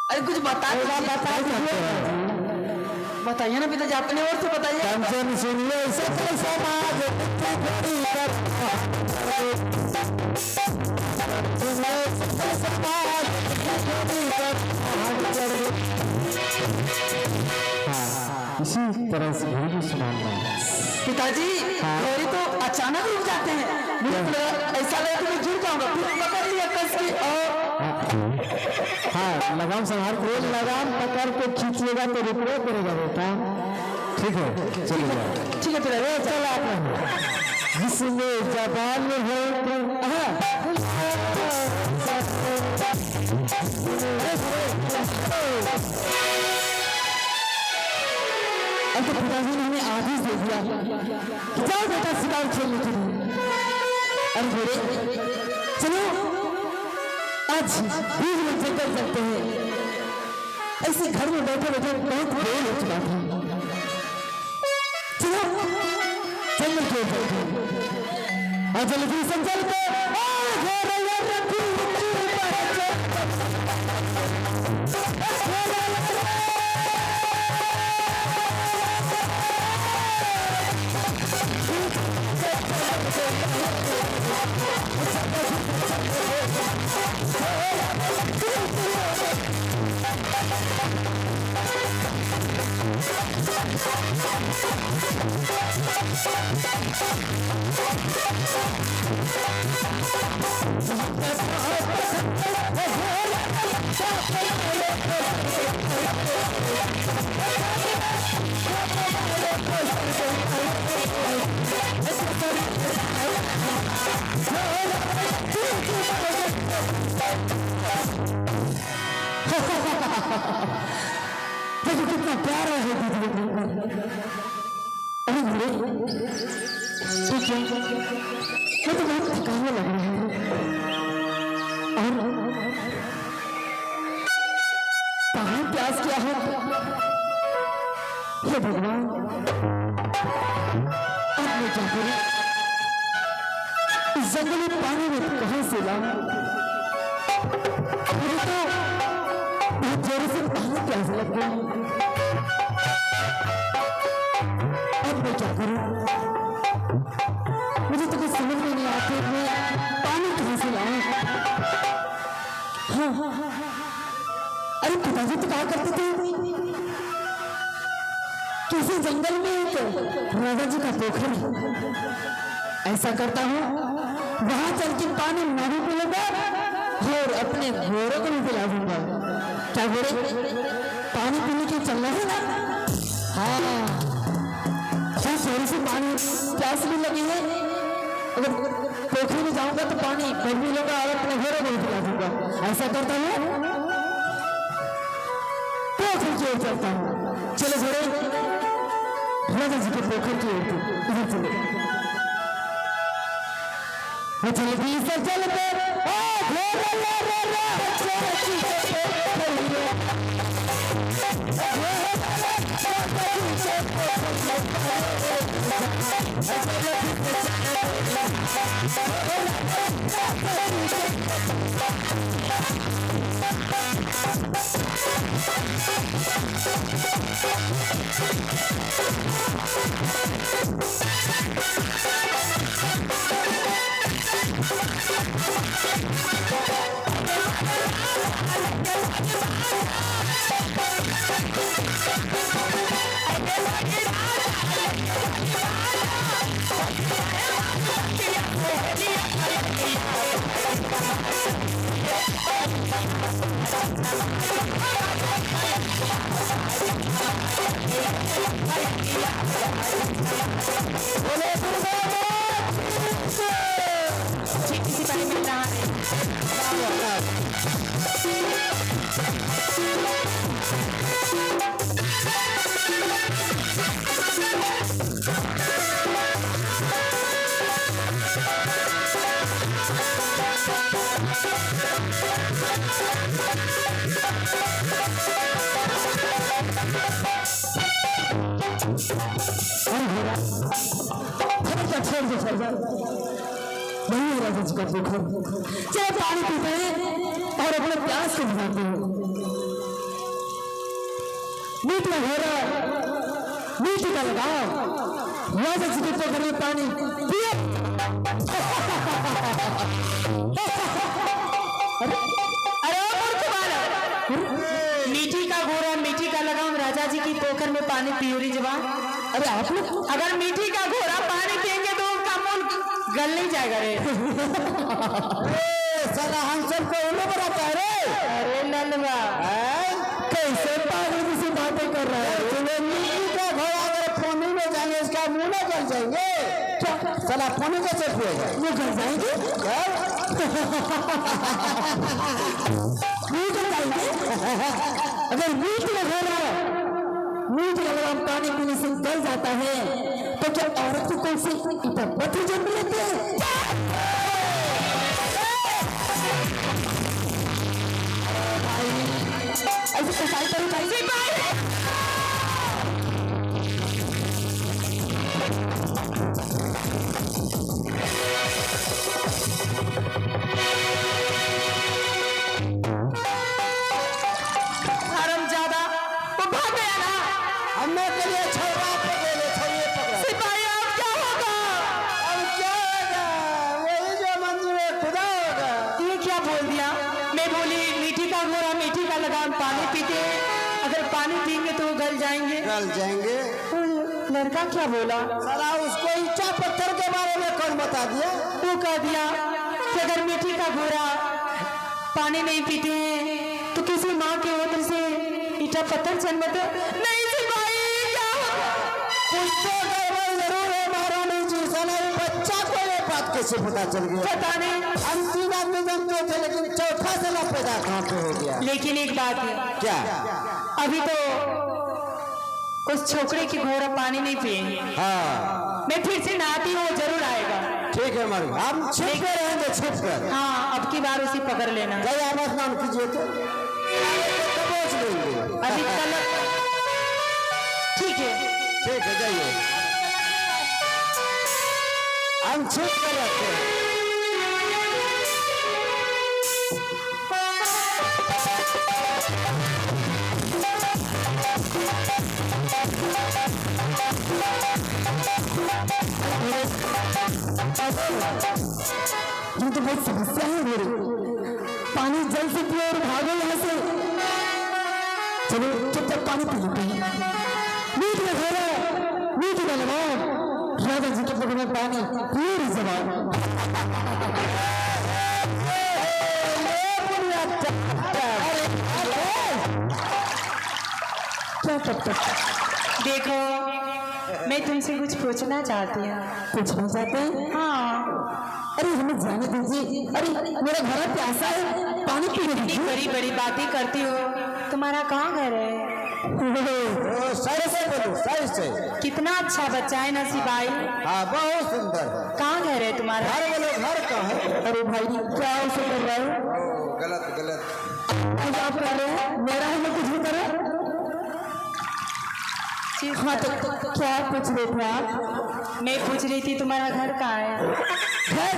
अरे कुछ बताइए बताइए ना पिताजी, अपने ओर से बताइए। टेंशन सुनिए सकल समाज इसी तरह से घोड़ी सुनाना। पिताजी घोड़ी तो अचानक रुक जाते हैं, मुझे तो ऐसा लगा कि मैं गिर जाऊंगा, फिर पकड़ लिया कस के और हाँ लगाम संभाल के, लगाम पकड़ के खींचिएगा तो रुकना पड़ेगा बेटा। ठीक है चलिए, ठीक है पिताजी चलो आप जिसमें जबान हो अब तो पिताजी ने हमें आदेश दे दिया कि जाओ बेटा शिकार खेलने के लिए। अरे घोड़े चलो आज 20 मिनट जंगल चलते हैं, ऐसे घर में बैठे बैठे बहुत बोर हो चुका था। चलो जंगल के ऊपर जल्दी संचल को देखो कितना प्यारा है दीदी। अरे घोड़े ठीक है, मैं तो बहुत थकाने लग रहा हूँ और पानी प्यास क्या है। हे भगवान अब मैं क्या करूं, इस जंगली पानी में कहां से लाऊं। मुझे तो बहुत जोर से पानी प्यास लग गई, अब मैं क्या करूं। मुझे तो कुछ समझ में नहीं आती मैं पानी कहां से लाऊं। हाँ अरे पिताजी तो कहा करते थे किसी जंगल में एक राजा जी का पोखर है, ऐसा करता हूँ वहां चल के पानी मैं भी पीऊंगा और अपने घोड़ों को भी पिला दूंगा। क्या घोड़े पानी पीने के चलना है ना। हाँ थोड़ी सी पानी प्यास भी लगी है, अगर पोखरी में जाऊंगा तो पानी फिर भी लूंगा और अपने घोड़ों को भी पिला दूंगा। ऐसा करता हूँ पोखर की ओर चलता हूँ। चलो घोड़े राजा जी के पोखर की ओर इधर चले। जल्दी से चल पे नहीं हो रहा का पोखर, चाहे पानी पीते हैं और अपने प्यास को बुझाते हैं। मीट का घोड़ा मीट का लगाओ राजा जी के पोखर में पानी पिए। अरे मूर्ख बालक, मीठी का घोड़ा मीठी का लगाऊं राजा जी की पोखर में पानी पियोरी जवान। अरे आप लोग अगर मीठी का घोड़ा पानी पियेंगे तो उनका मुंह गल नहीं जाएगा रे। साला हम सबको उल्लू बनाता है रे। अरे नंदवा कैसे पागल से बातें कर रहा है। चलो मीठी का घोड़ा अगर पानी में जाएंगे इसका मुंह ना गल जाएंगे। साला पानी कैसे पिएगा? वो गल जाएंगे मुंह गल जाएंगे। अगर मीठ में घोड़ा मीठ अगर हम पानी पीने से गल जाता है तो क्या औरत को कौन सी पति जन्म लेते हैं? ऐसे कसाई करो कैसे हरामजादा, वो भाग गया ना। हमने के लिए छोरा पकड़े छोरिए पकड़ा। सिपाही अब क्या होगा? अब क्या होगा? वही जो मंजूर है खुदा होगा। ये क्या बोल दिया? मैं बोली मीठी का घोड़ा मीठी का लगाम पानी पीते हैं, अगर पानी पिएंगे तो वो गल जाएंगे। गल जाएंगे। तो लड़का क्या बोला? साला उसको ईटा पत्थर के बारे में कौन बता दिया? वो कह दिया कि अगर मीठी का घोड़ा पानी नहीं पीते हैं तो किसी माँ के उधर से ईटा पत्थर जन्मते नहीं। सिपाही क्या होगा? कुछ तो गड़बड़ जरूर है महारानी जी। साला बच्चा को ये बात कैसे पता चल गया? पता नहीं। हम 3 आदमी जमते थे लेकिन चौथा साला पैदा कहाँ पे हो गया? लेकिन एक बात है, क्या? अभी तो उस छोकरे की घोड़ा पानी नहीं पिएंगे। हाँ मैं फिर से नहाती हूँ, जरूर आएगा। ठीक है मर हम छिप कर रहेंगे छिप कर। हाँ, अब की बार उसे पकड़ लेना। गए आप स्नान कीजिए तो पहुँच लेंगे। अभी कल ठीक है। ठीक है जाइए हम छिप कर रखते हैं। ये तो बहुत समस्या है मेरी। पानी जल्द से पियो और भागो यहाँ से। चलो चुपचाप पानी पी लेते हैं। मीट में घोड़ा मीट में लगाओ राजा जी के पकड़ में पानी पूरी जबान। क्या करते? देखो, मैं तुमसे कुछ पूछना चाहती हूँ। पूछना चाहते हैं? हाँ, अरे हमें जाने दीजिए। अरे मेरा घर प्यासा है पानी पीने इतनी दीजिए। बड़ी बड़ी बातें करती हो। तुम्हारा कहाँ घर है? सही से बोलो सही से। कितना अच्छा बच्चा है ना सिपाही। हाँ बहुत सुंदर है। कहाँ घर है तुम्हारा? घर बोलो घर कहाँ है? अरे भाई क्या उसे कर रहे हो? गलत गलत आप कर रहे हैं। मेरा है मैं कुछ भी करो। हाँ तो क्या पूछ रहे थे आप? मैं पूछ रही थी तुम्हारा घर कहाँ है? घर?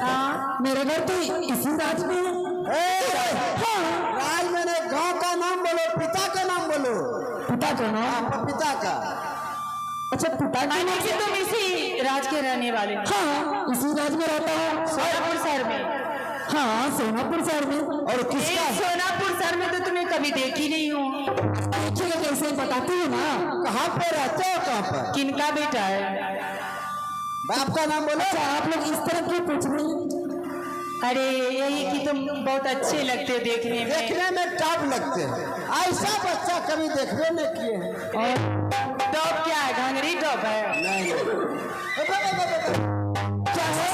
हाँ, मेरा घर तो इसी राज्य में है। हाँ राज्य मैंने गांव का नाम बोलो पिता का नाम बोलो। पिता का नाम? पिता का। अच्छा पिता का नाम? कि तुम इसी राज के रहने वाले हो? हाँ इसी राज्य में रहता हूँ। सोनापुर शहर में? हाँ सोनापुर शहर में। और किसका? सोनापुर शहर में तो तुम्हें कभी देखी नहीं हूँ। देखिएगा कैसे बताती हूँ ना। कहाँ पे रहते हो? कहाँ पर? किनका बेटा है? बाप का नाम बोलो। अच्छा आप लोग इस तरह क्यों पूछ रहे हैं? अरे यही कि तुम बहुत अच्छे लगते हो देखने में। देखने में टॉप लगते हैं। ऐसा बच्चा कभी देखने नहीं किए हैं। टॉप क्या है? घंगरी टॉप है? नहीं क्या है?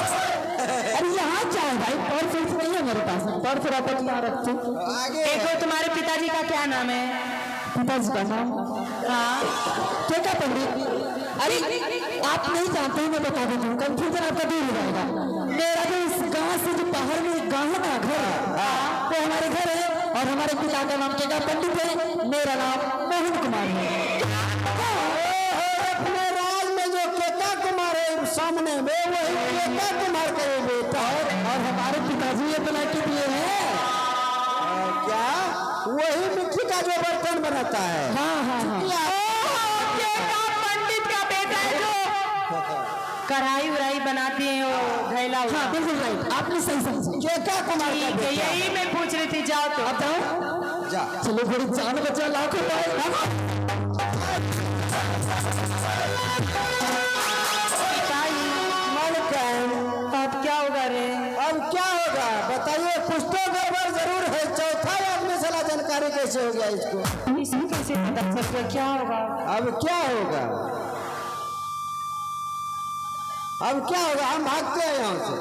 अरे यहाँ क्या है भाई? पर्स नहीं है मेरे पास। पर्स रहता तो यहाँ रखते। देखो तुम्हारे पिताजी का क्या नाम है? पिताजी का नाम? हाँ, क्या पंडित? अरे आप नहीं जानते हैं मैं बता देता हूँ। कंफ्यूजन आपका दूर हो जाएगा। मेरा जो इस गांव से जो बाहर में एक गांव है ना घर वो हमारे घर है। और हमारे पिता का नाम केका पंडित है। मेरा नाम मोहन कुमार है। अपने राज में जो केका कुमार है सामने में वही केका कुमार का बेटा है। और हमारे पिताजी ये बना के दिए हैं क्या वही मिट्टी का जो बर्तन बनाता है। हाँ हाँ हाँ ये का पंडित का बेटा है जो कढ़ाई उड़ाई बनाते हैं वो घैला हुआ। हाँ बिल्कुल राइट, आपने सही समझा। केका कुमार का ठीक है, बेटा। यही मैं पूछ रही थी। जाओ तो अब जाओ, जा चलो थोड़ी जान बचा, लाखों अब क्या होगा रे? अब क्या होगा बताइए, कुछ तो गड़बड़ जरूर है। चौथा आदमी साला जानकारी कैसे हो गया इसको? इसमें कैसे पता चल गया क्या होगा? अब क्या होगा? अब क्या होगा? हम भागते हैं यहाँ से।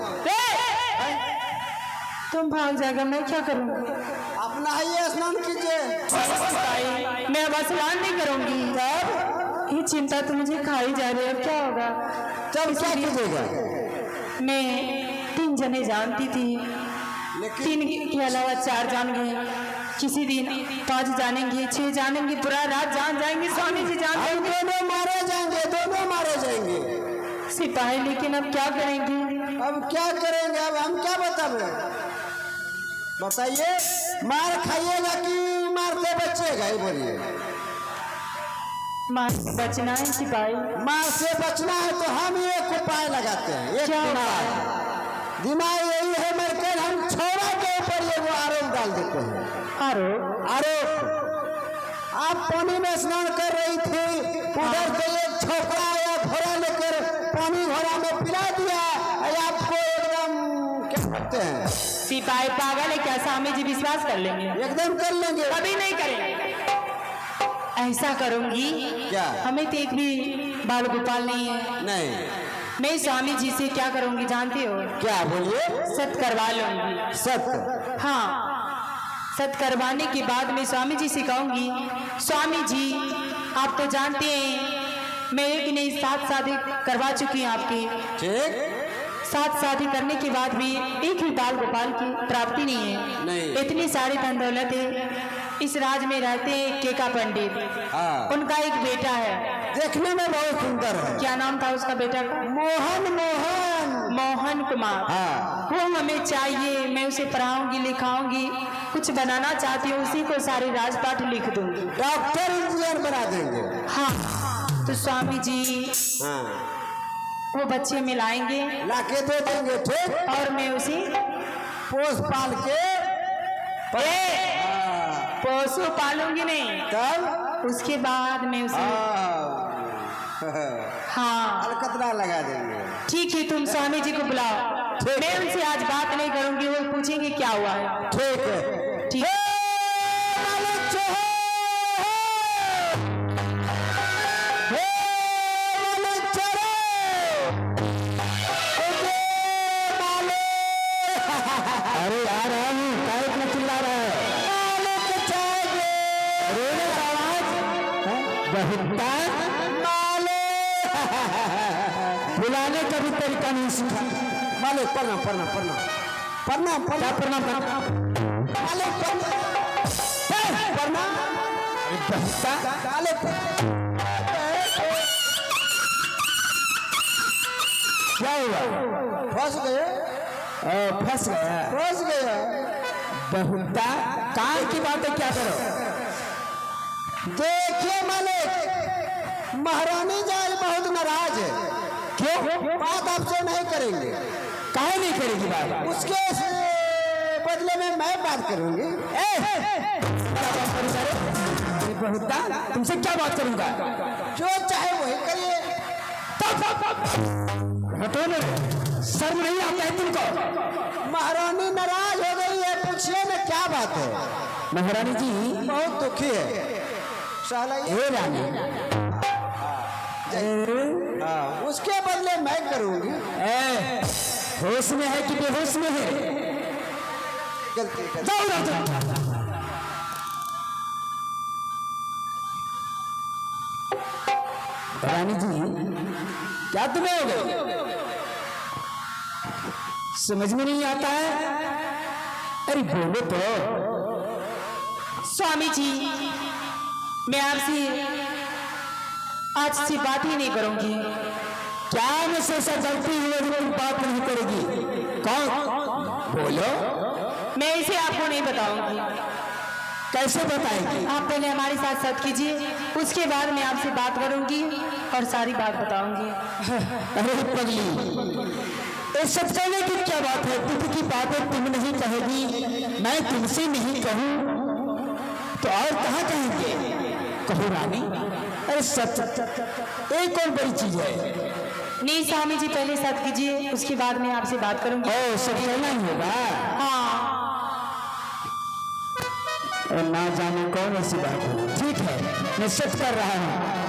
तुम भाग जाएगा, मैं क्या करूँगी? अपना आइए स्नान कीजिए। मैं अब स्नान नहीं करूँगी। ये चिंता तो मुझे खाई जा रही है। अब क्या होगा? तब क्या कीजिएगा? मैं 3 जने जानती थी, 3 के अलावा 4 जान गए। किसी दिन 5 जानेंगे, 6 जानेंगे, पूरा रात जान जाएंगे। स्वामी जी जान हम जाएंगे, दोनों मारे जाएंगे, दोनों मारे जाएंगे। सिपाही। लेकिन अब क्या करेंगे? अब क्या करेंगे? अब हम क्या बताएं? बताइए, मार खाइएगा कि मारते बचिएगा? ये बोलिए। मार से बचना है सिपाही। मार से बचना है तो हम एक उपाय लगाते हैं। एक क्या दिमाग यही है, मरकर हम छोरा के ऊपर ये वो आरोप डाल देते हैं। आरोप आप पानी में स्नान कर रही थी, उधर से एक छोकरा या घोड़ा लेकर पानी घोड़ा में पिला दिया, आपको एकदम क्या कहते हैं? सिपाही पागल है क्या? स्वामी जी विश्वास कर लेंगे? एकदम कर लेंगे। कभी नहीं करेंगे। ऐसा करूंगी, क्या? हमें तो एक भी बाल गोपाल नहीं है। नहीं, मैं स्वामी जी से क्या करूंगी जानती हो? क्या बोलिए? सत करवा लूंगी। सत्य। हाँ, सत करवाने के बाद मैं स्वामी जी से कहूंगी, स्वामी जी आप तो जानते हैं मैं एक नहीं 7 शादी करवा चुकी हूँ आपकी। ठीक। 7 शादी करने के बाद भी एक भी बाल गोपाल की प्राप्ति नहीं है। नहीं। इतनी सारी धन दौलत है। इस राज में रहते हैं केका पंडित। हाँ। उनका एक बेटा है, देखने में बहुत सुंदर है। क्या नाम था उसका बेटा का? मोहन कुमार। हाँ। वो हमें चाहिए। मैं उसे पढ़ाऊंगी, लिखाऊंगी, कुछ बनाना चाहती हूँ, उसी को सारी राजपाट लिख दूंगी। डॉक्टर इंजीनियर बना देंगे। हाँ, तो स्वामी जी हाँ। वो बच्चे मिलाएंगे लाके दे देंगे। ठीक। और मैं उसे पोस पाल के पोसू पालूंगी नहीं। तब उसके बाद मैं उसे हाँ अलकतरा लगा देंगे। ठीक है, तुम स्वामी जी को बुलाओ। मैं उनसे आज बात नहीं करूंगी, वो पूछेंगे क्या हुआ है। ठीक है। ठीक है। अरे यार क्या इतना चिल्ला रहा है? रोने का आवाज बहुता बुलाने का भी तरीका नहीं सीखा। मालिक प्रणाम प्रणाम प्रणाम प्रणाम क्या प्रणाम प्रणाम? मालिक प्रणाम। बहुता मालिक क्या हुआ? फंस गए। फंस गया। फंस गया। बहुता काल की बातें क्या करो? देखिए मालिक, महारानी जाल बहुत नाराज है। क्यों? बात आपसे नहीं करेंगे। काहे नहीं करेगी बात? उसके बदले में मैं बात करूंगी। क्या बात करूंगा? बहुता तुमसे क्या बात करूंगा? जो चाहे वही करिए। हटो ना, शर्म नहीं आता है तुमको? महारानी नाराज हो गई है, पूछिए ना क्या बात है। महारानी जी बहुत दुखी है साला ये। हे रानी, हाँ, उसके बदले मैं करूंगी। होश में है कि बेहोश में है? गलती कर। जाओ राजा। रानी जी क्या तुम्हें हो गए? समझ में नहीं आता है? अरे बोलो तो। स्वामी जी मैं आपसे आज से बात ही नहीं करूंगी। क्या मुझसे ऐसा गलती हुई जो तुम बात नहीं करेगी? कौन? बोलो। मैं इसे आपको नहीं बताऊंगी। कैसे बताएगी? आप पहले हमारे साथ सत कीजिए, उसके बाद मैं आपसे बात करूंगी और सारी बात बताऊंगी। अरे पगली, ये सब कहने की क्या बात है? तुम की बातें तुम नहीं कहेगी, मैं तुमसे नहीं कहूँ तो और कहाँ कहेंगे? कहो रानी। अरे सच ये कौन बड़ी चीज है? नहीं स्वामी जी, पहले सत कीजिए, उसके बाद मैं आपसे बात करूंगी। ओ, सब कहना ही होगा। हाँ, ना जाने कौन ऐसी बात है। ठीक है, मैं सच कर रहा हूँ।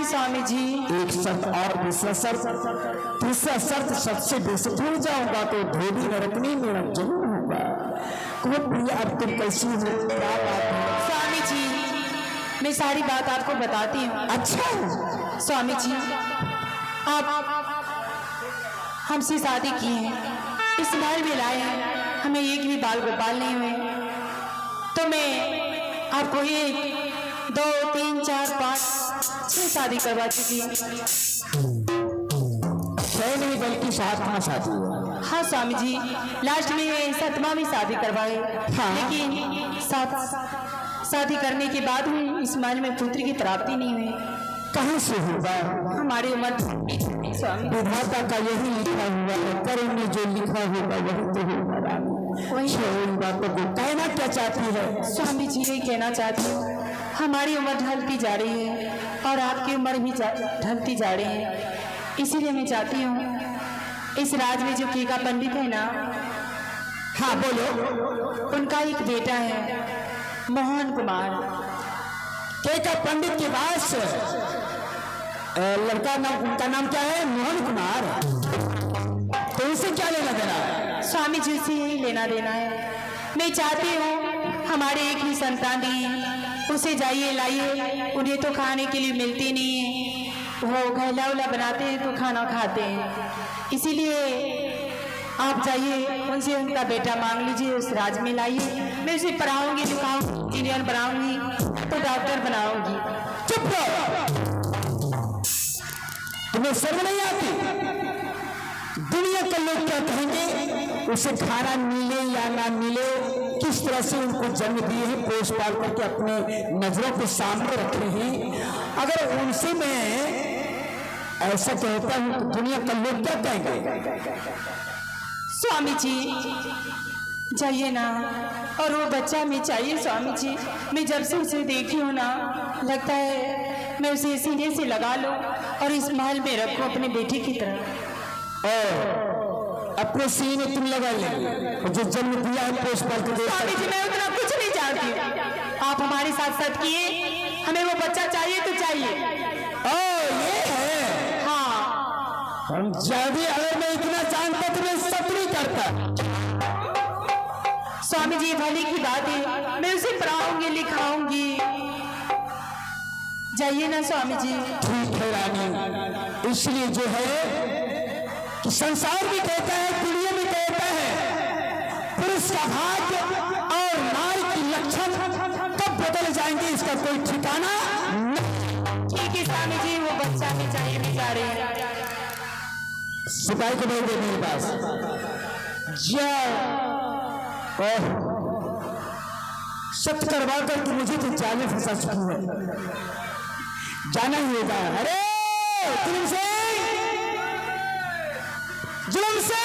स्वामी जी। एक शर्त और दूसरा शर्त, तीसरा शर्त सबसे बेसी भूल जाऊंगा तो धोबी नरकनी मेरा जरूर होगा। कौन भैया अब तुम कैसी हो, क्या बात है? स्वामी जी, मैं सारी बात आपको बताती हूँ। अच्छा स्वामी जी, आप हमसे शादी की है, इस महल में लाए हैं, हमें एक भी बाल गोपाल नहीं हुए, तो मैं आपको 1 2 3 4 5 6 शादी करवा चुकी हूँ। 6 नहीं बल्कि 7वां शादी हुआ। हाँ स्वामी जी, लास्ट में 7वां भी शादी करवाए। हाँ। लेकिन 7 शादी करने के बाद भी इस महल में पुत्र की प्राप्ति नहीं हुई। कहाँ से होगा? हमारी उम्र स्वामी, विधाता का यही लिखा हुआ है, कर्म में जो लिखा होगा वही तो होगा रानी। वही बातों को कहना क्या चाहती है? स्वामी जी, ये कहना चाहती हूँ, हमारी उम्र ढलती जा रही है और आपकी उम्र भी ढलती जा रही है, इसीलिए मैं चाहती हूँ इस राज में जो केका पंडित है ना, हाँ बोलो। उनका एक बेटा है मोहन कुमार। केका पंडित के पास लड़का नाम, उनका नाम क्या है? मोहन कुमार। तो उनसे क्या लेना देना? स्वामी जी से यही लेना देना है। मैं चाहती हूँ हमारे एक ही संतान है, उसे जाइए लाइए, उन्हें तो खाने के लिए मिलती नहीं है, वो घैला उला बनाते हैं तो खाना खाते हैं, इसीलिए आप जाइए उनसे उनका बेटा मांग लीजिए, उस राज में लाइए। मैं उसे पढ़ाऊंगी, लिखाऊंगी, इंजीनियर बनाऊंगी तो डॉक्टर बनाऊंगी। चुप रहो, तुम्हें शर्म नहीं आती? दुनिया के लोग क्या कहेंगे? उसे खाना मिले या ना मिले, किस तरह से उनको जन्म दिए हैं, पोष पाल करके अपने नजरों के सामने रखे हैं, अगर उनसे मैं ऐसा कहता हूं तो दुनिया के लोग क्या कहेंगे? स्वामी जी जाइए ना, और वो बच्चा मैं चाहिए स्वामी जी। मैं जब से उसे देखी हूँ ना, लगता है मैं उसे सीने से लगा लूं और इस महल में रखूं अपने बेटे की तरह। अपने सीने तुम लगा ले जो जन्म दिया है पोष पाल के। स्वामी जी, मैं उतना कुछ नहीं चाहती हूँ, आप हमारे साथ सत किए, हमें वो बच्चा चाहिए तो चाहिए। ये है? हाँ। हम ज्यादा, अगर मैं इतना जानता तो मैं सत नहीं करता। स्वामी जी, भली की बात है, मैं उसे पढ़ाऊंगी, लिखाऊंगी, जाइए ना स्वामी जी। ठीक है रानी, इसलिए जो है कि संसार भी कहता है, दुनिया भी कहता है, पुरुष का भाग्य और नारी जाएंगे इसका कोई ठिकाना नहीं। ठीक है स्वामी जी, वो बच्चा भी चाहिए बेचारे। सिपाही को भेज दे मेरे पास। जाओ सत्य करवा कर कि मुझे तो जाल में फंसा चुकी है, जाना ही होगा। अरे जुल्म से